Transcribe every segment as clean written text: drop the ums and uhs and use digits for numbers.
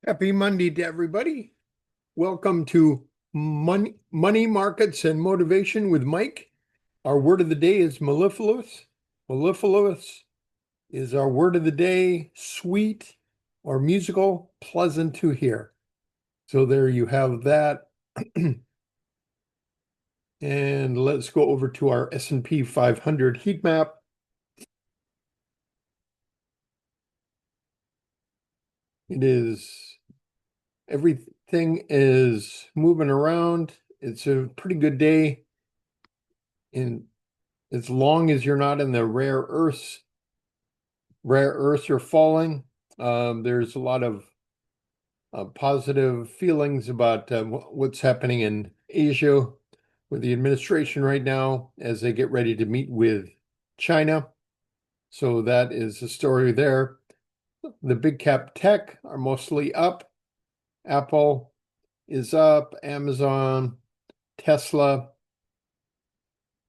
Happy Monday to everybody. Welcome to Money Markets and Motivation with Mike. Our word of the day is mellifluous. Mellifluous is our word of the day, sweet or musical, pleasant to hear. So there you have that. And let's go over to our S&P 500 heat map. Everything is moving around. It's a pretty good day. And as long as you're not in the rare earths are falling. There's a lot of positive feelings about what's happening in Asia with the administration right now as they get ready to meet with China. So that is the story there. The big cap tech are mostly up. Apple is up, Amazon, Tesla.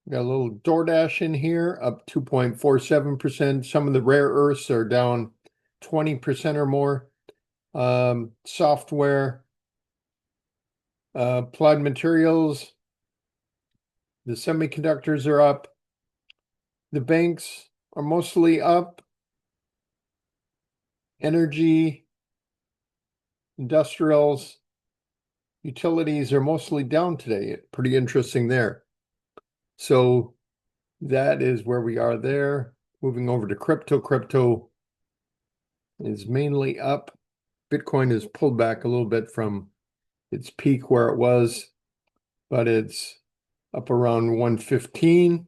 Got a little DoorDash in here, up 2.47%. Some of the rare earths are down 20% or more. Software, applied materials, the semiconductors are up. The banks are mostly up. Energy, industrials, utilities are mostly down today. Pretty interesting there. So that is where we are there. Moving over to crypto. Crypto is mainly up. Bitcoin has pulled back a little bit from its peak where it was, but it's up around 115.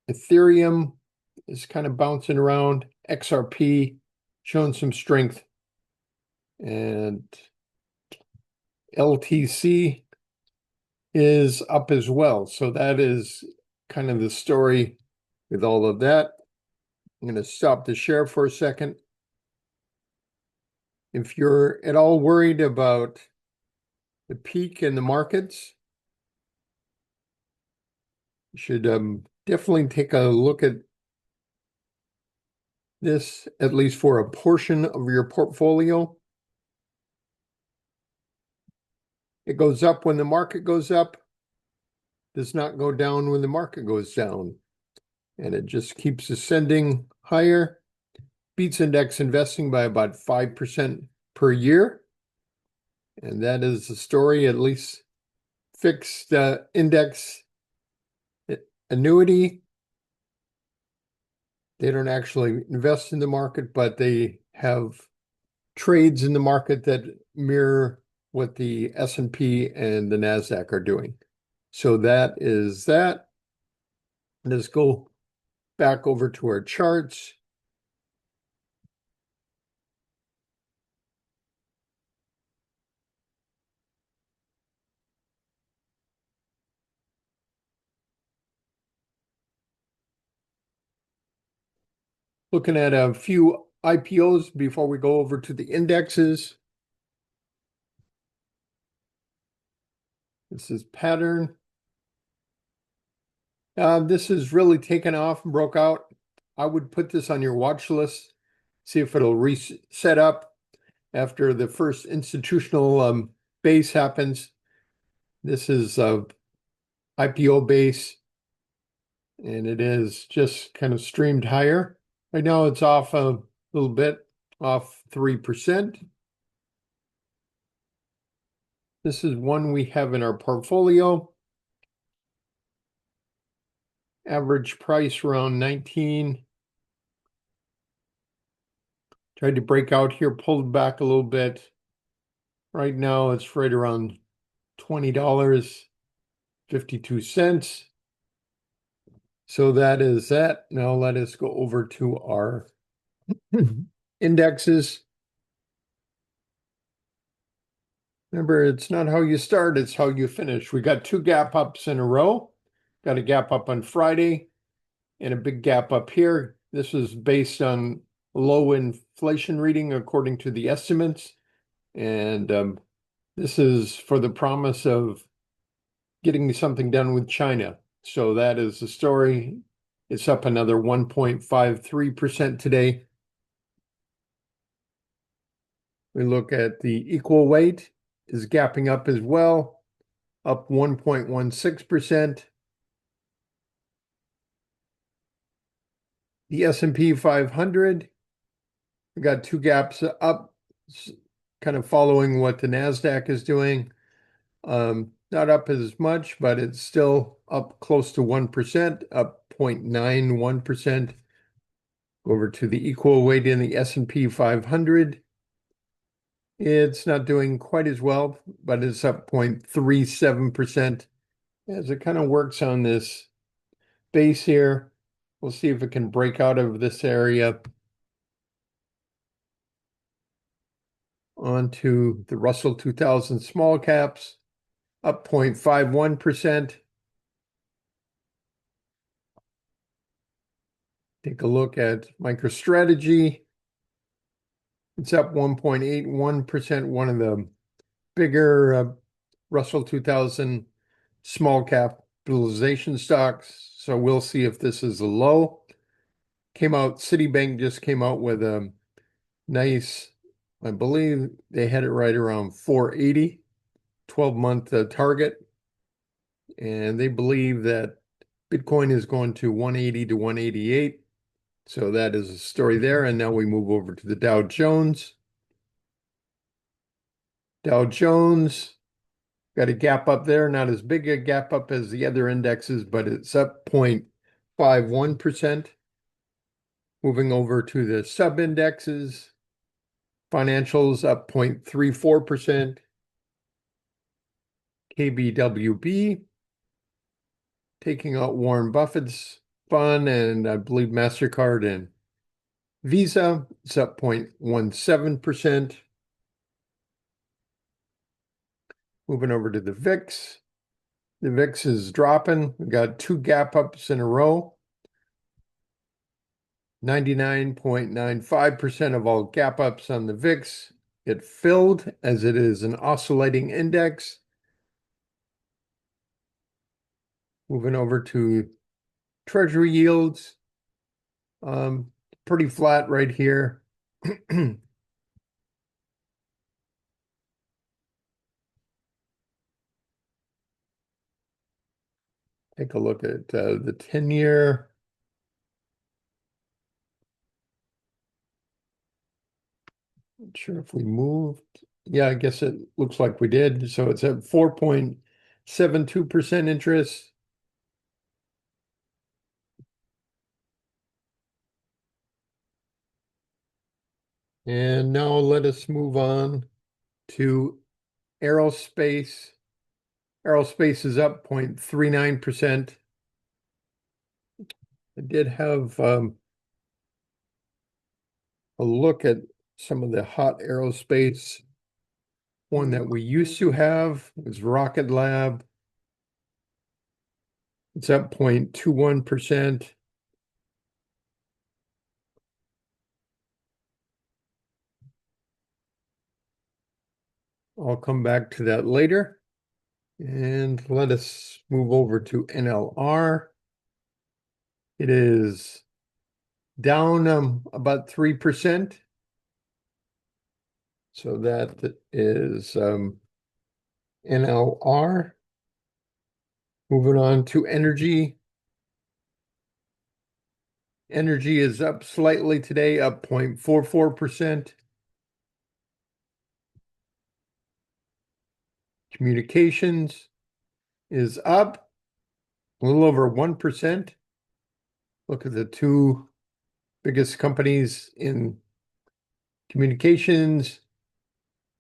Ethereum is kind of bouncing around. XRP showing some strength. And LTC is up as well. So that is kind of the story with all of that. I'm going to stop the share for a second. If you're at all worried about the peak in the markets, you should definitely take a look at this, at least for a portion of your portfolio. It goes up when the market goes up, does not go down when the market goes down. And it just keeps ascending higher, beats index investing by about 5% per year. And that is the story, at least fixed index annuity. They don't actually invest in the market, but they have trades in the market that mirror what the S&P and the NASDAQ are doing. So that is that. Let's go back over to our charts. Looking at a few IPOs before we go over to the indexes. This is pattern. This is really taken off and broke out. I would put this on your watch list, see if it'll reset up after the first institutional base happens. This is IPO base, and it is just kind of streamed higher. Right now it's off a little bit, off 3%. This is one we have in our portfolio. Average price around 19. Tried to break out here, pulled back a little bit. Right now it's right around $20.52. So that is that. Now let us go over to our indexes. Remember, it's not how you start, it's how you finish. We got two gap ups in a row. Got a gap up on Friday and a big gap up here. This is based on low inflation reading according to the estimates. And this is for the promise of getting something done with China. So that is the story. It's up another 1.53% today. We look at the equal weight is gapping up as well, up 1.16%. The S&P 500, we got two gaps up, kind of following what the NASDAQ is doing. Not up as much, but it's still up close to 1%, up 0.91%. Over to the equal weight in the S&P 500. It's not doing quite as well, but it's up 0.37% as it kind of works on this base here. We'll see if it can break out of this area onto the Russell 2000 small caps, up 0.51%. Take a look at MicroStrategy. It's up 1.81%, one of the bigger Russell 2000 small capitalization stocks. So we'll see if this is a low. Citibank just came out with a nice, I believe they had it right around 480, 12-month target. And they believe that Bitcoin is going to 180 to 188. So that is a story there. And now we move over to the Dow Jones. Dow Jones got a gap up there, not as big a gap up as the other indexes, but it's up 0.51%. Moving over to the sub-indexes, financials up 0.34%. KBWB, taking out Warren Buffett's fund, and I believe MasterCard and Visa, it's up 0.17%. Moving over to the VIX. The VIX is dropping. We got two gap ups in a row. 99.95% of all gap ups on the VIX get filled, as it is an oscillating index. Moving over to Treasury yields. Pretty flat right here. Take a look at the 10-year. Not sure if we moved. Yeah, I guess it looks like we did. So it's at 4.72% interest. And now let us move on to aerospace. Aerospace is up 0.39%. I did have a look at some of the hot aerospace. One that we used to have was Rocket Lab. It's up 0.21%. I'll come back to that later. And let us move over to NLR. It is down about 3%. So that is NLR. Moving on to energy. Energy is up slightly today, up 0.44%. Communications is up a little over 1%. Look at the two biggest companies in communications,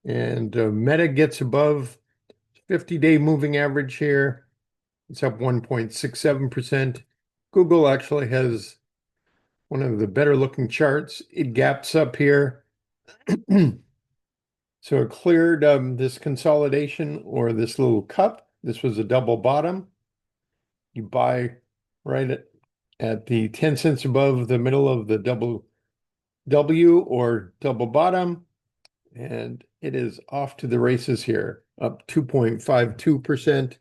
and Meta gets above 50-day moving average here. It's up 1.67%. Google actually has one of the better looking charts. It gaps up here. So it cleared this consolidation, or this little cup. This was a double bottom. You buy right at the 10 cents above the middle of the double W or double bottom, and it is off to the races here, up 2.52%.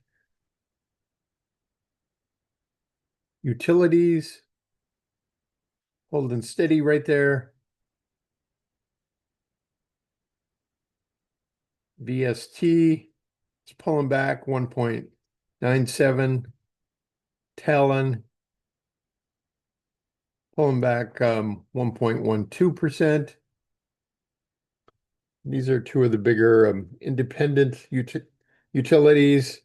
Utilities holding steady right there. VST, it's pulling back 1.97. Talon, pulling back 1.12%. These are two of the bigger independent utilities.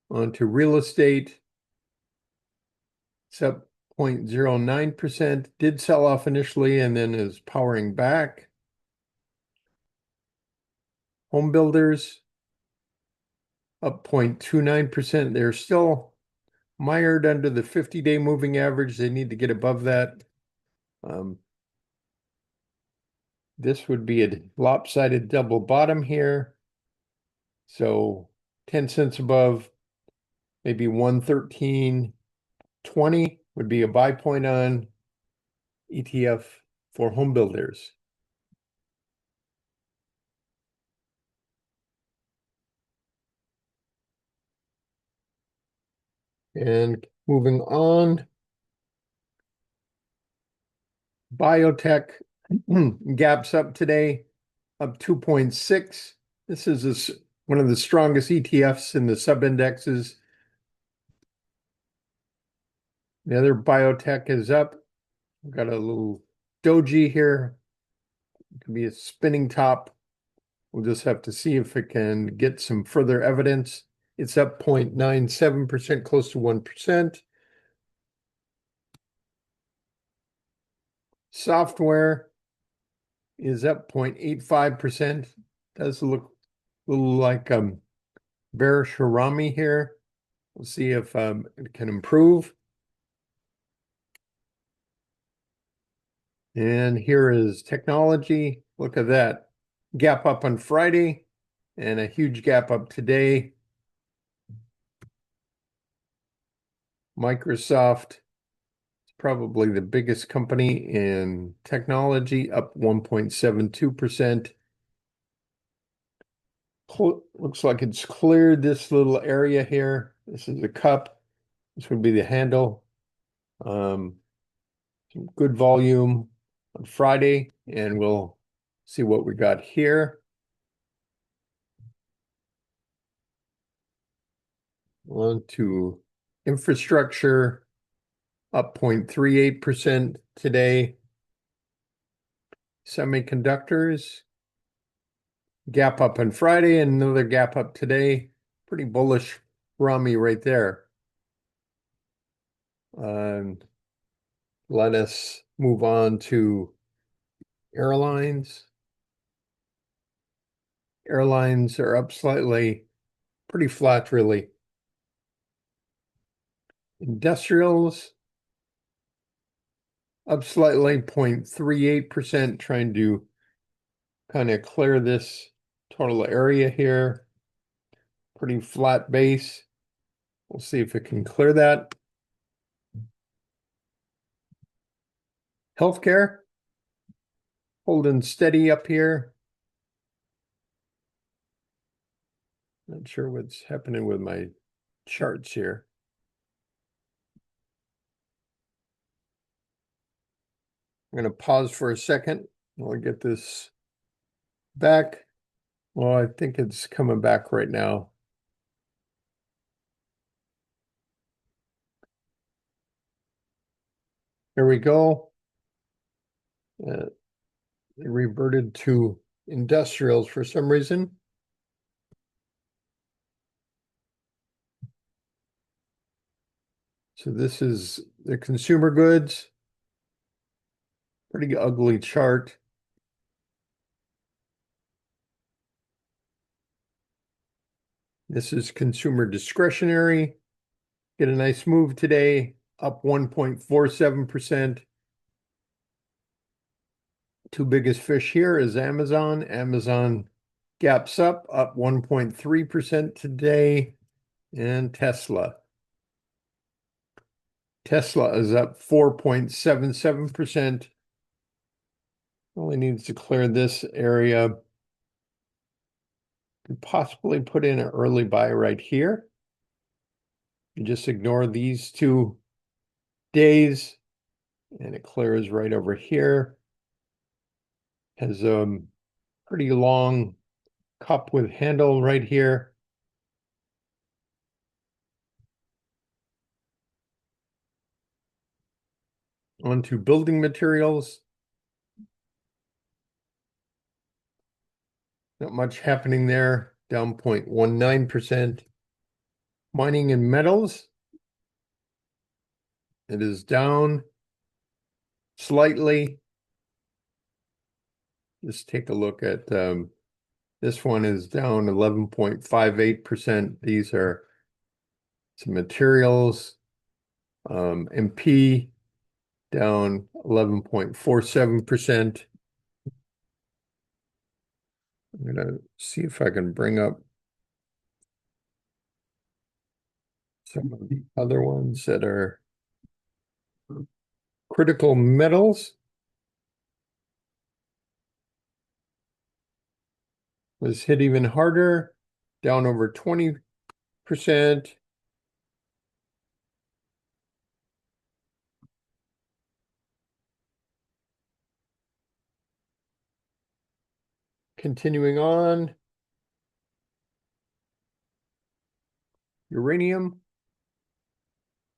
Onto real estate. It's up 0.09%. Did sell off initially and then is powering back. Home builders up 0.29%. They're still mired under the 50-day moving average. They need to get above that. This would be a lopsided double bottom here. So 10 cents above, maybe 113.20 would be a buy point on ETF for home builders. And moving on, biotech gaps up today, up 2.6. This is one of the strongest ETFs in the sub-indexes. The other biotech is up. We've got a little doji here. It could be a spinning top. We'll just have to see if it can get some further evidence. It's up 0.97%, close to 1%. Software is up 0.85%. Does look a little like bearish harami here. We'll see if it can improve. And here is technology. Look at that. Gap up on Friday and a huge gap up today. Microsoft is probably the biggest company in technology, up 1.72%. Looks like it's cleared this little area here. This is the cup. This would be the handle. Some good volume on Friday, and we'll see what we got here. On to infrastructure, up 0.38% today. Semiconductors, gap up on Friday and another gap up today. Pretty bullish Rami right there. Let us move on to airlines. Airlines are up slightly, pretty flat really. Industrials up slightly, 0.38%, trying to kind of clear this total area here. Pretty flat base. We'll see if it can clear that. Healthcare holding steady up here. Not sure what's happening with my charts here. I'm going to pause for a second. I'll get this back. Well, I think it's coming back right now. Here we go. It reverted to industrials for some reason. So this is the consumer goods. Pretty ugly chart. This is consumer discretionary. Get a nice move today, up 1.47%. Two biggest fish here is Amazon. Amazon gaps up 1.3% today. And Tesla. Tesla is up 4.77%. Only needs to clear this area. Could possibly put in an early buy right here. You just ignore these 2 days and it clears right over here. Has a pretty long cup with handle right here. Onto building materials. Not much happening there, down 0.19%. Mining and metals. It is down slightly. Just take a look at this one is down 11.58%. These are some materials. MP down 11.47%. I'm going to see if I can bring up some of the other ones that are critical metals. Was hit even harder, down over 20%. Continuing on, uranium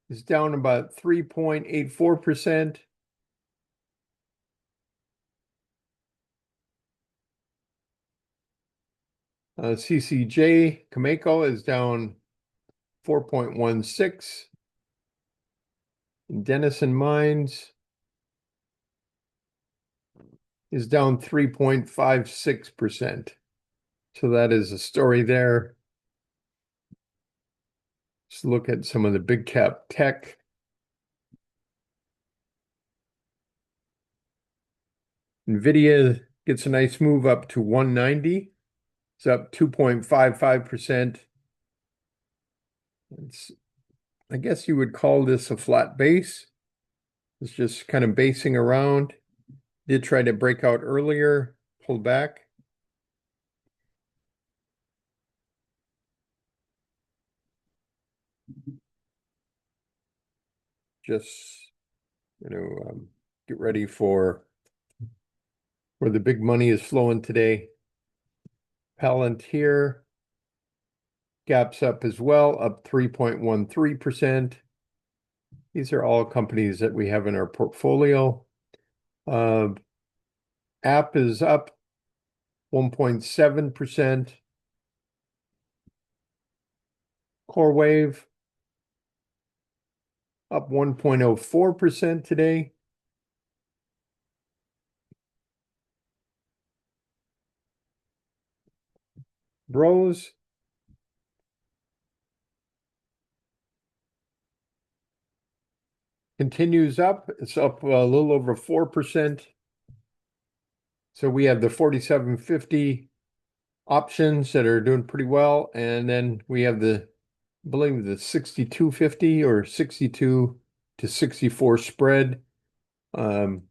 is down about 3.84%. CCJ, Cameco is down 4.16. Denison Mines is down 3.56%. So that is a story there. Let's look at some of the big cap tech. NVIDIA gets a nice move up to 190. It's up 2.55%. I guess you would call this a flat base. It's just kind of basing around. Did try to break out earlier, pulled back. Just, get ready for where the big money is flowing today. Palantir gaps up as well, up 3.13%. These are all companies that we have in our portfolio. App is up 1.7%. CoreWave up 1.04% today. Bros continues up. It's up a little over 4%. So we have the 4750 options that are doing pretty well. And then we have I believe the 6250 or 62 to 64 spread. We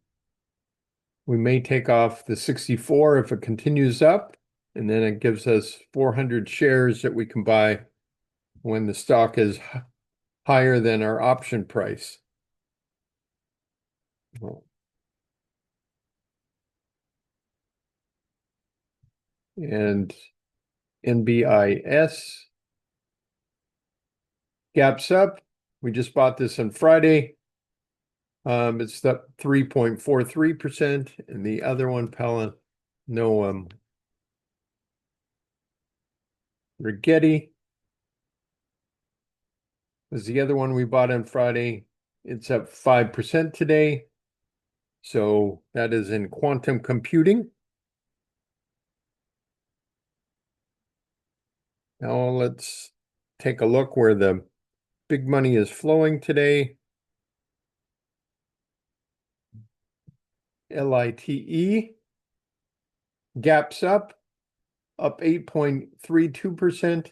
may take off the 64 if it continues up, and then it gives us 400 shares that we can buy when the stock is higher than our option price. And NBIS gaps up. We just bought this on Friday. It's up 3.43%, and the other one, Rigetti was the other one we bought on Friday. It's up 5% today. So that is in quantum computing. Now let's take a look where the big money is flowing today. LITE gaps up 8.32%.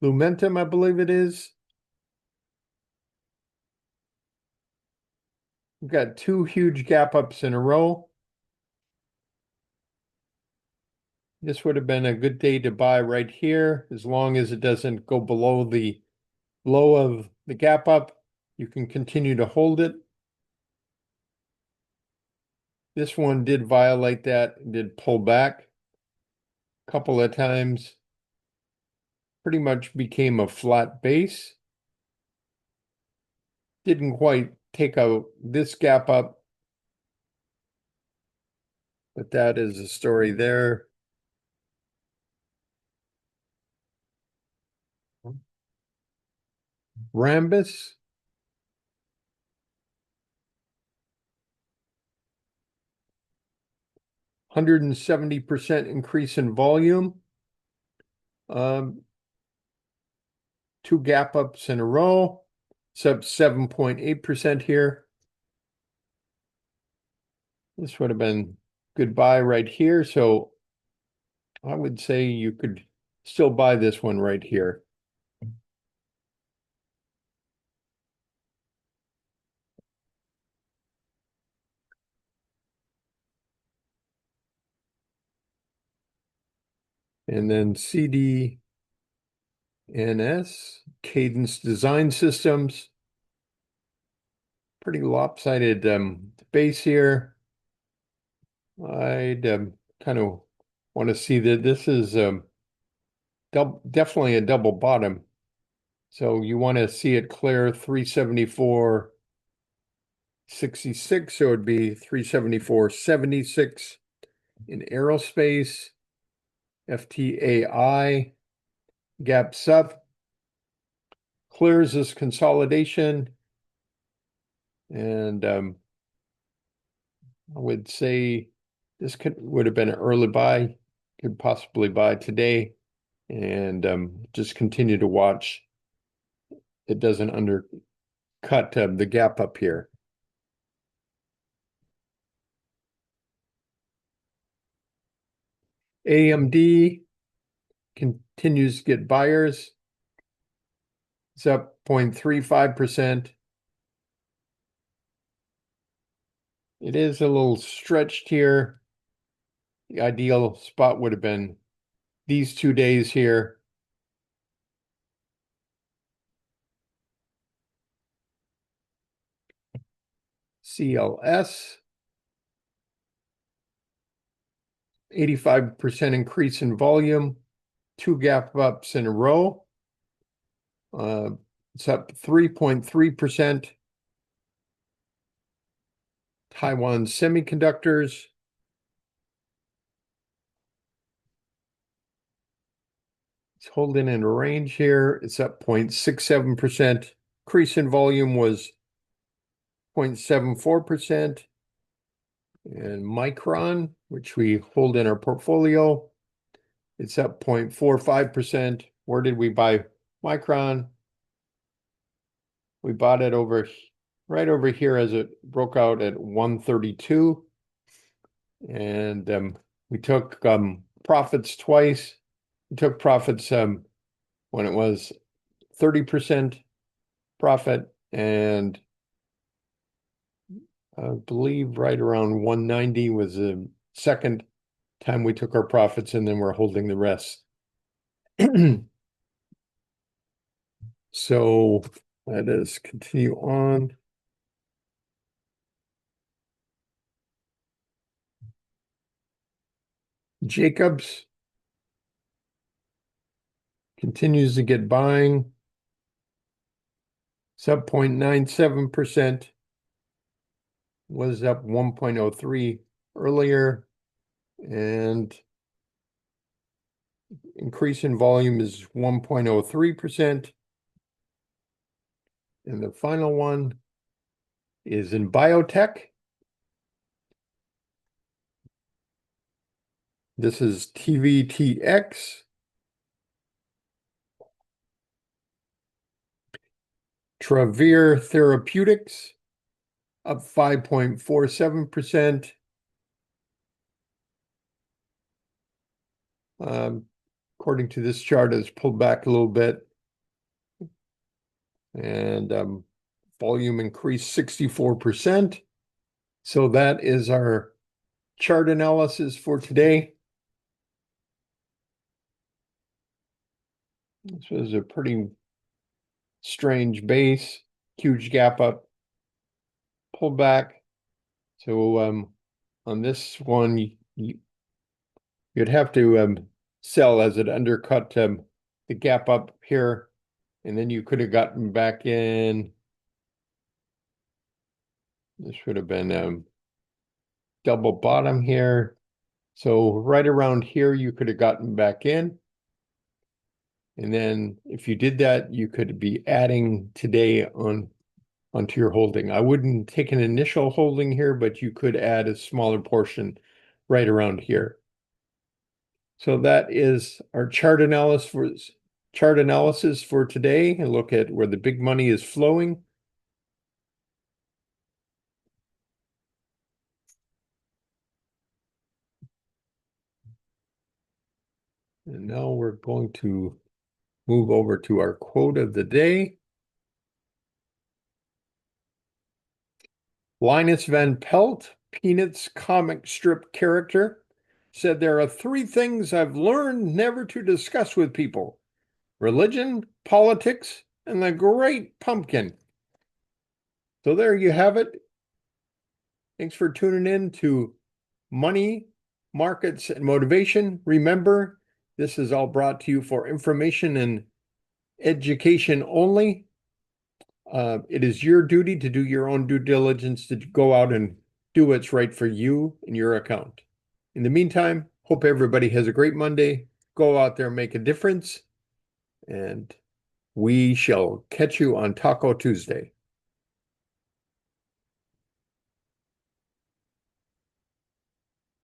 Lumentum, I believe it is. We've got two huge gap ups in a row. This would have been a good day to buy right here, as long as it doesn't go below the low of the gap up. You can continue to hold it. This one did violate that, did pull back. a couple of times. Pretty much became a flat base. Didn't quite take out this gap up, but that is a story there. Rambus, 170% increase in volume. Two gap ups in a row. It's up 7.8% here. This would have been good buy right here. So I would say you could still buy this one right here. And then CDNS, Cadence Design Systems. Pretty lopsided base here. I'd kind of want to see that this is definitely a double bottom. So you want to see it clear 374.66, so it would be 374.76 in aerospace. FTAI gaps up, clears this consolidation, and I would say this would have been an early buy, could possibly buy today, and just continue to watch. It doesn't undercut the gap up here. AMD continues to get buyers. It's up 0.35%. It is a little stretched here. The ideal spot would have been these 2 days here. CLS, 85% increase in volume, two gap ups in a row. It's up 3.3%. Taiwan Semiconductors, it's holding in a range here. It's up 0.67%. Increase in volume was 0.74%. And Micron, which we hold in our portfolio, it's up 0.45%. Where did we buy Micron? We bought it right over here as it broke out at 132. And we took profits twice. We took profits when it was 30% profit, and I believe right around 190 was the second time we took our profits, and then we're holding the rest. So let us continue on. Jacobs continues to get buying. It's up 0.97%. Was up 1.03 earlier. And increase in volume is 1.03%. And the final one is in biotech. This is TVTX. Travere Therapeutics, up 5.47%. According to this chart, it's pulled back a little bit. And volume increased 64%. So that is our chart analysis for today. This was a pretty strange base, huge gap up, pull back. So on this one, you'd have to sell as it undercut the gap up here. And then you could have gotten back in. This would have been double bottom here. So right around here, you could have gotten back in. And then if you did that, you could be adding today onto your holding. I wouldn't take an initial holding here, but you could add a smaller portion right around here. So that is our chart analysis for today, and look at where the big money is flowing. And now we're going to move over to our quote of the day. Linus Van Pelt, Peanuts comic strip character, said there are three things I've learned never to discuss with people: religion, politics, and the great pumpkin. So there you have it. Thanks for tuning in to Money, Markets, and Motivation. Remember, this is all brought to you for information and education only. It is your duty to do your own due diligence to go out and do what's right for you and your account. In the meantime, hope everybody has a great Monday. Go out there and make a difference, and we shall catch you on Taco Tuesday.